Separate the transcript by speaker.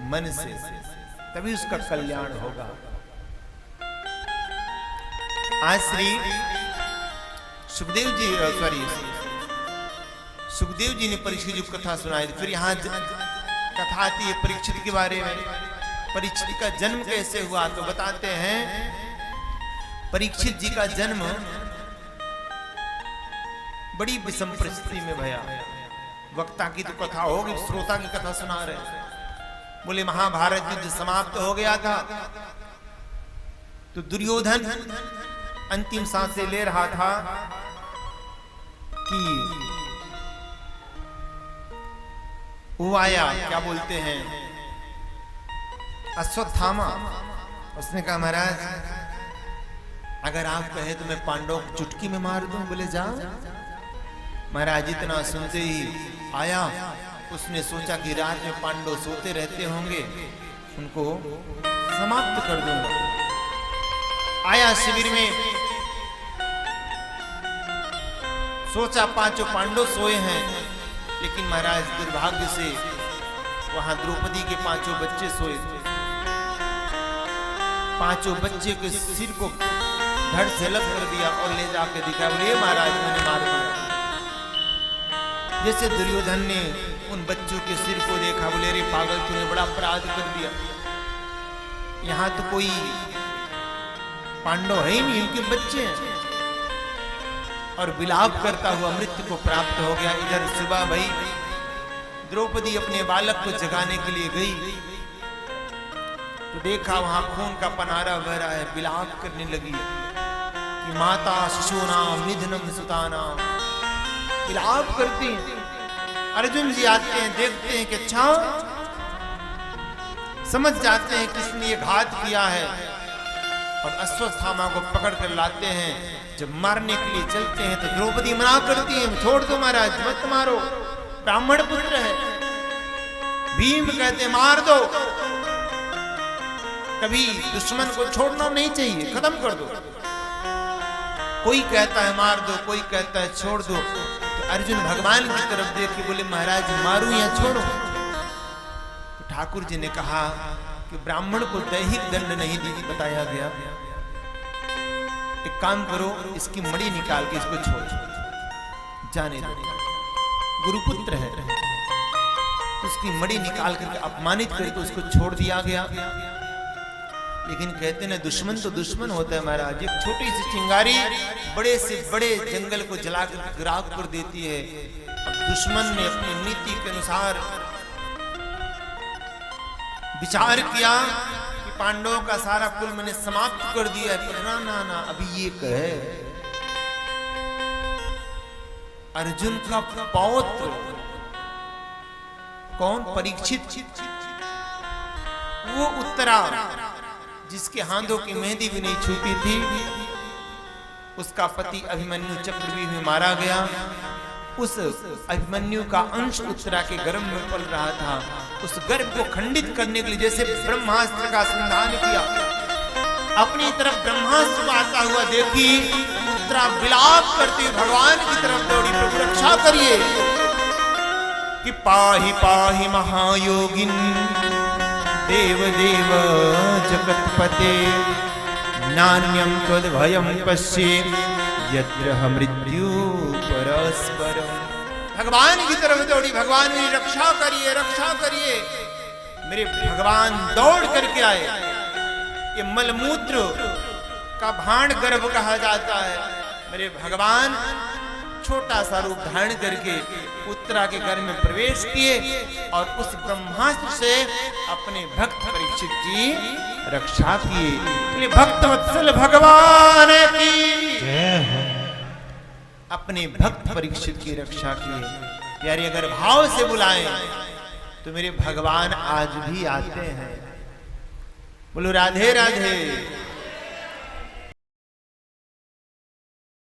Speaker 1: मन से, तभी उसका कल्याण होगा। आज श्री सुखदेव जी ने परीक्षित जो कथा सुनाई, फिर यहाँ कथा आती है परीक्षित के बारे में। परीक्षित का जन्म कैसे हुआ, तो बताते हैं परीक्षित जी का जन्म बड़ी विषम परिस्थिति में भया। वक्ता की तो कथा होगी, श्रोता की कथा सुना रहे। बोले महाभारत युद्ध समाप्त हो गया था, तो दुर्योधन अंतिम सांसें ले रहा था कि वो आया, क्या बोलते हैं, अश्वत्थामा। उसने कहा महाराज अगर आप कहे तो मैं पांडवों को चुटकी में मार दूं। बोले जा। महाराज इतना सुनते ही आया, उसने सोचा कि रात में पांडव सोते रहते होंगे, उनको समाप्त कर दूंगा। आया शिविर में, सोचा पांचों पांडव सोए हैं, लेकिन महाराज दुर्भाग्य से वहां द्रौपदी के पांचों बच्चे सोए थे। पांचों बच्चे के सिर को धड़ से अलग कर दिया और ले जाके दिखा, बोले महाराज मैंने मार दिया। जैसे दुर्योधन ने उन बच्चों के सिर को देखा, बोले रे पागल तूने बड़ा अपराध कर दिया, यहाँ तो कोई पांडव है ही नहीं, इनके बच्चे हैं। और विलाप करता हुआ मृत्यु को प्राप्त हो गया। इधर सुबह भाई द्रौपदी अपने बालक को जगाने के लिए गई, तो देखा वहां खून का पनारा बह रहा है। विलाप करने लगी कि माता शिशूनाम निधनम सुतानाम, विलाप करती हैं। अर्जुन जी आते हैं, देखते हैं कि अच्छा, समझ जाते हैं किसने ये घात किया है, और अश्वत्थामा को पकड़ कर लाते हैं। जब मारने के लिए चलते हैं तो द्रौपदी मना करती है, छोड़ दो महाराज, मत मारो, ब्राह्मण पुत्र है। भीम कहते मार दो, कभी दुश्मन को छोड़ना नहीं चाहिए, खत्म कर दो। कोई कहता है मार दो, कोई कहता है छोड़ दो। तो अर्जुन भगवान की तरफ देख के बोले महाराज मारूं या छोड़ो। तो ठाकुर जी ने कहा कि ब्राह्मण को दैहिक दंड नहीं बताया गया, एक काम करो, इसकी मणि निकाल के इसको छोड़ जाने दो, गुरुपुत्र है। तो उसकी मणि निकाल करके अपमानित करके उसको छोड़ दिया गया। लेकिन कहते ना दुश्मन तो दुश्मन होता है महाराज। एक छोटी सी चिंगारी बड़े से बड़े जंगल को जलाकर राख कर देती है। अब दुश्मन ने अपनी नीति के अनुसार विचार किया कि पांडवों का सारा कुल मैंने समाप्त कर दिया है, पर ना ना ना, अभी ये कहे अर्जुन का पौत्र कौन, परीक्षित, वो उत्तरा जिसके हाथों की मेहंदी भी नहीं छूटी थी, उसका पति अभिमन्यु चक्रव्यूह में मारा गया। उस अभिमन्यु का अंश उत्तरा के गर्भ में पल रहा था। उस गर्भ को खंडित करने के लिए जैसे ब्रह्मास्त्र का संधान किया, अपनी तरफ ब्रह्मास्त्र आता हुआ देखी, उत्तरा विलाप करती भगवान की तरफ दौड़ी, प्रभु रक्षा करिए, कि पाहि पाहि महायोगिन देव देव जगतपते, नान्यं त्वद्भयं पश्ये यत्र मृत्यु परस्परम। भगवान की तरफ दौड़ी, भगवान मेरी रक्षा करिए, रक्षा करिए। मेरे भगवान दौड़ करके आए। ये मलमूत्र का भांड गर्भ कहा जाता है। मेरे भगवान छोटा सा रूप धारण करके उत्तरा के घर में प्रवेश किए और उस ब्रह्मास्त्र से अपने भक्त परीक्षित की रक्षा किए। भक्त वत्सल भगवान की अपने भक्त परीक्षित की रक्षा किए। यार अगर भाव से बुलाएं तो मेरे भगवान आज भी आते हैं। बोलो राधे राधे।